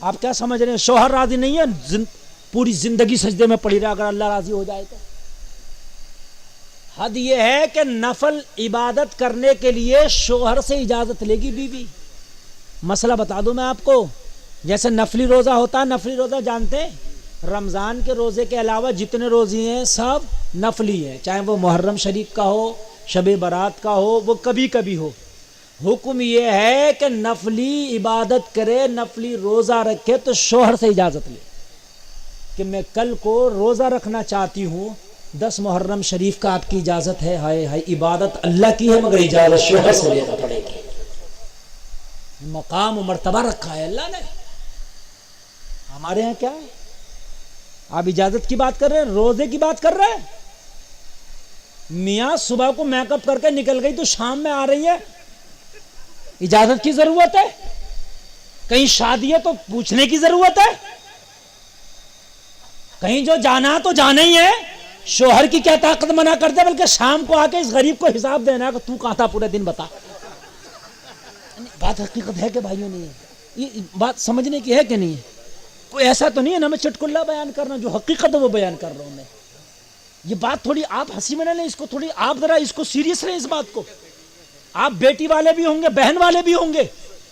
آپ کیا سمجھ رہے ہیں؟ شوہر راضی نہیں ہے، پوری زندگی سجدے میں پڑی رہا، اگر اللہ راضی ہو جائے تو؟ حد یہ ہے کہ نفل عبادت کرنے کے لیے شوہر سے اجازت لے گی بیوی۔ مسئلہ بتا دوں میں آپ کو، جیسے نفلی روزہ ہوتا ہے، نفلی روزہ جانتے ہیں؟ رمضان کے روزے کے علاوہ جتنے روزے ہیں سب نفلی ہیں، چاہے وہ محرم شریف کا ہو، شب برات کا ہو، وہ کبھی کبھی ہو۔ حکم یہ ہے کہ نفلی عبادت کرے، نفلی روزہ رکھے تو شوہر سے اجازت لے کہ میں کل کو روزہ رکھنا چاہتی ہوں، 10 محرم شریف کا آپ کی اجازت ہے؟ ہائے ہائے، عبادت اللہ کی ہے مگر اجازت شوہر سے لینا پڑے گی۔ مقام و مرتبہ رکھا ہے اللہ نے۔ ہمارے ہاں کیا ہے؟ آپ اجازت کی بات کر رہے ہیں، روزے کی بات کر رہے ہیں؟ میاں صبح کو میک اپ کر کے نکل گئی تو شام میں آ رہی ہے، اجازت کی ضرورت ہے؟ کہیں شادی ہے تو پوچھنے کی ضرورت ہے؟ کہیں جو جانا تو جانا ہی ہے، شوہر کی کیا طاقت منع کرتے، بلکہ شام کو آ کے اس غریب کو حساب دینا ہے کہ تو کہاں تھا پورے دن، بتا۔ بات حقیقت ہے کہ بھائیوں نہیں ہے؟ یہ بات سمجھنے کی ہے کہ نہیں ہے؟ کوئی ایسا تو نہیں ہے نا میں چٹکلا بیان کرنا، جو حقیقت ہے وہ بیان کر رہا ہوں میں۔ یہ بات تھوڑی آپ ہنسی میں نہ لیں، اس کو تھوڑی آپ ذرا اس کو سیریس لیں، اس بات کو۔ آپ بیٹی والے بھی ہوں گے، بہن والے بھی ہوں گے،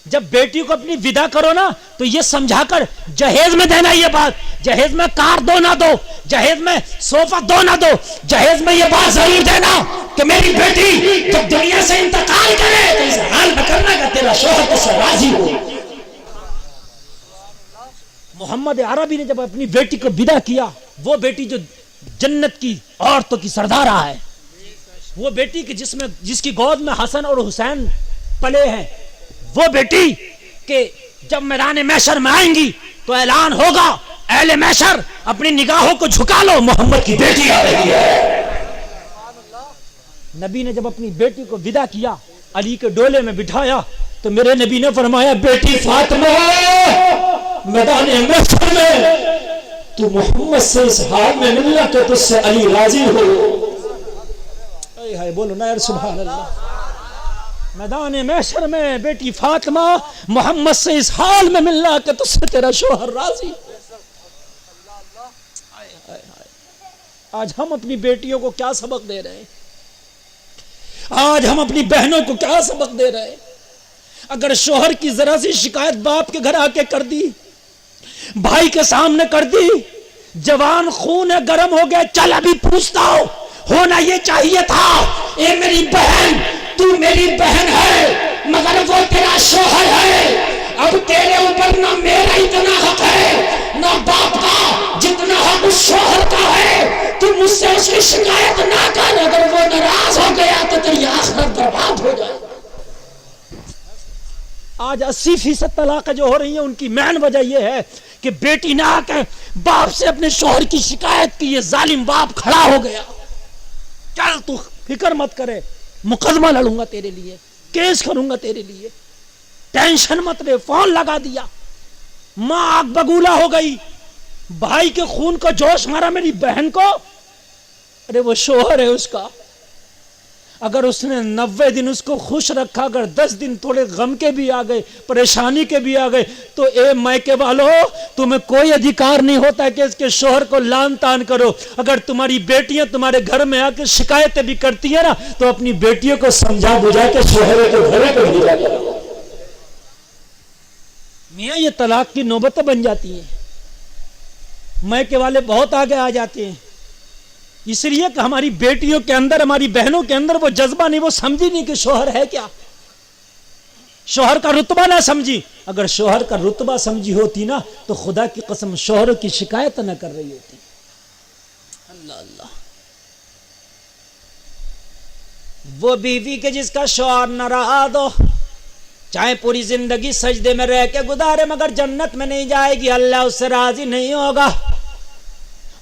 جب بیٹی کو اپنی ودا کرو نا تو یہ سمجھا کر جہیز میں دینا، یہ بات جہیز میں کار دو نہ دو، جہیز میں صوفہ دو نہ دو، جہیز میں یہ بات ضرور دینا کہ میری بیٹی جب دنیا سے انتقال کرے تو اس حال میں کرنا کہ تیرا شوہر اس سے راضی ہو۔ محمد عربی نے جب اپنی بیٹی کو ودا کیا، وہ بیٹی جو جنت کی عورتوں کی سردارہ ہے، وہ بیٹی کہ جس کی گود میں حسن اور حسین پلے ہیں، وہ بیٹی کہ جب میدان محشر میں آئیں گی تو اعلان ہوگا، اہل محشر اپنی نگاہوں کو جھکا لو، محمد کی بیٹی آ رہی ہے۔ نبی نے جب اپنی بیٹی کو ودا کیا، علی کے ڈولے میں بٹھایا تو میرے نبی نے فرمایا، بیٹی فاطمہ میدان محشر میں تو محمد سے اس حال میں ملنا کہ تجھ سے علی راضی ہو۔ اے ہائے بولو نا یار سبحان اللہ۔ میدان محشر میں بیٹی فاطمہ محمد سے اس حال میں ملنا کہ تجھ سے تیرا شوہر راضی۔ آج ہم اپنی بیٹیوں کو کیا سبق دے رہے ہیں؟ آج ہم اپنی بہنوں کو کیا سبق دے رہے ہیں؟ اگر شوہر کی ذرا سی شکایت باپ کے گھر آ کے کر دی، بھائی کے سامنے کر دی، جوان خون ہے گرم ہو گیا، چل ابھی پوچھتا ہو، ہونا یہ چاہیے تھا، اے میری بہن تو میری بہن ہے مگر وہ تیرا شوہر ہے، اب تیرے اوپر نہ میرا اتنا حق ہے نہ باپ کا جتنا حق اس شوہر کا ہے، تو مجھ سے اس کی شکایت نہ کر، اگر وہ ناراض ہو گیا تو تیری آخرت برباد ہو جائے۔ آج 80% طلاق جو ہو رہی ہیں ان کی مین وجہ یہ ہے کہ بیٹی نہ آ کے باپ سے اپنے شوہر کی شکایت کی، یہ ظالم باپ کھڑا ہو گیا، چل تو فکر مت کرے، مقدمہ لڑوں گا تیرے لیے، کیس کروں گا تیرے لیے، ٹینشن مت لے، فون لگا دیا۔ ماں آگ بگولا ہو گئی، بھائی کے خون کو جوش مارا میری بہن کو، ارے وہ شوہر ہے اس کا، اگر اس نے 90 دن اس کو خوش رکھا، اگر 10 دن تھوڑے غم کے بھی آ گئے، پریشانی کے بھی آ گئے، تو اے مائکے والو تمہیں کوئی ادھیکار نہیں ہوتا کہ اس کے شوہر کو لان تان کرو۔ اگر تمہاری بیٹیاں تمہارے گھر میں آ کے شکایتیں بھی کرتی ہیں نا تو اپنی بیٹیوں کو سمجھا بجھا کے شوہر کے گھر کو بھیجا کرو۔ میاں یہ طلاق کی نوبتیں بن جاتی ہیں، مائکے والے بہت آگے آ جاتے ہیں، اس لیے کہ ہماری بیٹیوں کے اندر، ہماری بہنوں کے اندر وہ جذبہ نہیں، وہ سمجھی نہیں کہ شوہر ہے کیا، شوہر کا رتبہ نہ سمجھی۔ اگر شوہر کا رتبہ سمجھی ہوتی نا تو خدا کی قسم شوہر کی شکایت نہ کر رہی ہوتی۔ اللہ اللہ۔ وہ بیوی کے جس کا شوہر ناراض ہو، چاہے پوری زندگی سجدے میں رہ کے گزارے مگر جنت میں نہیں جائے گی، اللہ اس سے راضی نہیں ہوگا۔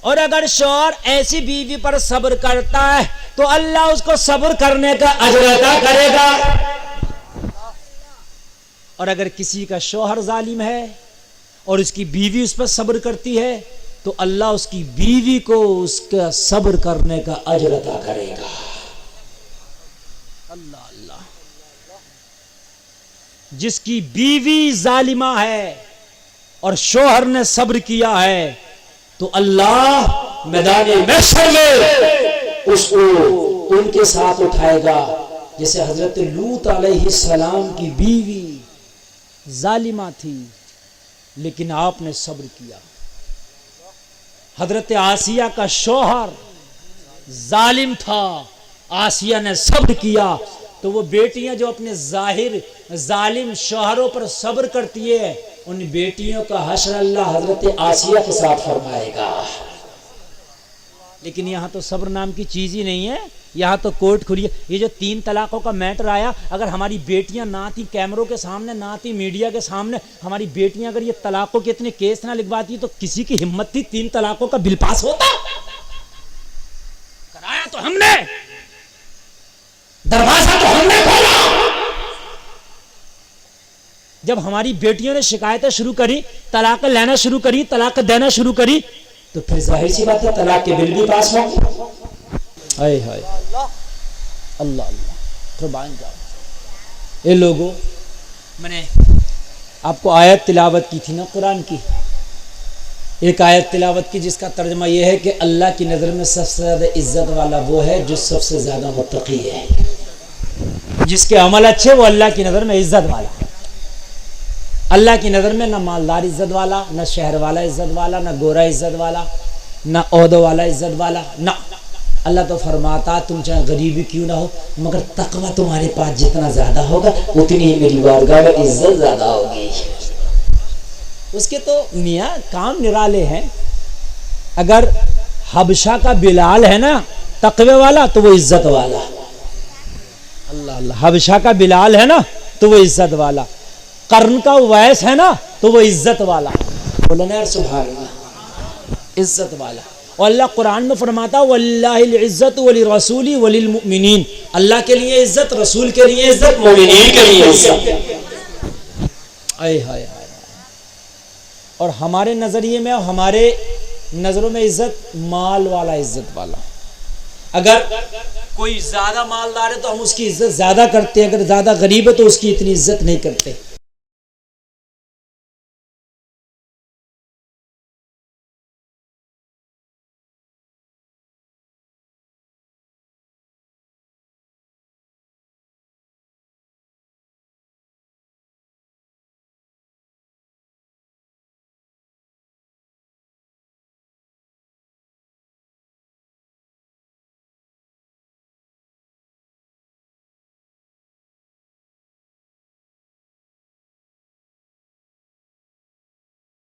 اور اگر شوہر ایسی بیوی پر صبر کرتا ہے تو اللہ اس کو صبر کرنے کا اجر عطا کرے گا۔ اور اگر کسی کا شوہر ظالم ہے اور اس کی بیوی اس پر صبر کرتی ہے تو اللہ اس کی بیوی کو اس کا صبر کرنے کا اجر عطا کرے گا۔ اللہ اللہ۔ جس کی بیوی ظالمہ ہے اور شوہر نے صبر کیا ہے تو اللہ میدان محشر میں اس کو ان کے ساتھ اٹھائے گا جیسے حضرت لوط علیہ السلام کی بیوی ظالمہ تھی لیکن آپ نے صبر کیا. حضرت آسیہ کا شوہر ظالم تھا، آسیہ نے صبر کیا. تو وہ بیٹیاں جو اپنے ظاہر ظالم شوہروں پر صبر کرتی ہے ان بیٹیوں کا حشر اللہ حضرت آسیہ کے ساتھ فرمائے گا. لیکن یہاں تو صبر نام کی چیز ہی نہیں ہے، یہاں تو کورٹ کھلی ہے. یہ جو 3 طلاقوں کا میٹر آیا، اگر ہماری بیٹیاں نہ تھی کیمروں کے سامنے، نہ تھی میڈیا کے سامنے، ہماری بیٹیاں اگر یہ طلاقوں کے اتنے کیس نہ لکھواتی تو کسی کی ہمت تھی 3 طلاقوں کا بل پاس ہوتا؟ کرایا تو ہم نے، دروازہ تو ہم نے کھولا. جب ہماری بیٹیوں نے شکایتیں شروع کری، طلاق لینا شروع کری، طلاق دینا شروع کری، تو پھر ظاہر سی بات ہے طلاق کے بل بھی پاس ہوں گے. ہائے ہائے اللہ اللہ قربان جاؤ. اے لوگوں، میں نے آپ کو آیت تلاوت کی تھی نا قرآن کی، ایک آیت تلاوت کی جس کا ترجمہ یہ ہے کہ اللہ کی نظر میں سب سے زیادہ عزت والا وہ ہے جو سب سے زیادہ متقی ہے. جس کے عمل اچھے وہ اللہ کی نظر میں عزت والا ہے. اللہ کی نظر میں نہ مالدار عزت والا، نہ شہر والا عزت والا، نہ گورا عزت والا، نہ عہدہ والا عزت والا. نہ، اللہ تو فرماتا تم چاہے غریبی کیوں نہ ہو مگر تقوی تمہارے پاس جتنا زیادہ ہوگا اتنی ہی میری بارگاہ میں عزت زیادہ ہوگی. اس کے تو میاں کام نرالے ہیں. اگر حبشہ کا بلال ہے نا تقوی والا تو وہ عزت والا. اللہ اللہ، حبشہ کا بلال ہے نا تو وہ عزت والا. قرن کا ویس ہے نا تو وہ عزت والا. بولنا سبحان اللہ، عزت والا. اور اللہ قرآن میں فرماتا وَلِلَّهِ الْعِزَّةُ وَلِلرَّسُولِ وَلِلْمُؤْمِنِينَ، اللہ کے لیے عزت، رسول کے لیے عزت، مومنین کے لیے عزت. اے ہائے ہائے. اور ہمارے نظریے میں، ہمارے نظروں میں عزت مال والا عزت والا. اگر کوئی زیادہ مالدار ہے تو ہم اس کی عزت زیادہ کرتے ہیں، اگر زیادہ غریب ہے تو اس کی اتنی عزت نہیں کرتے.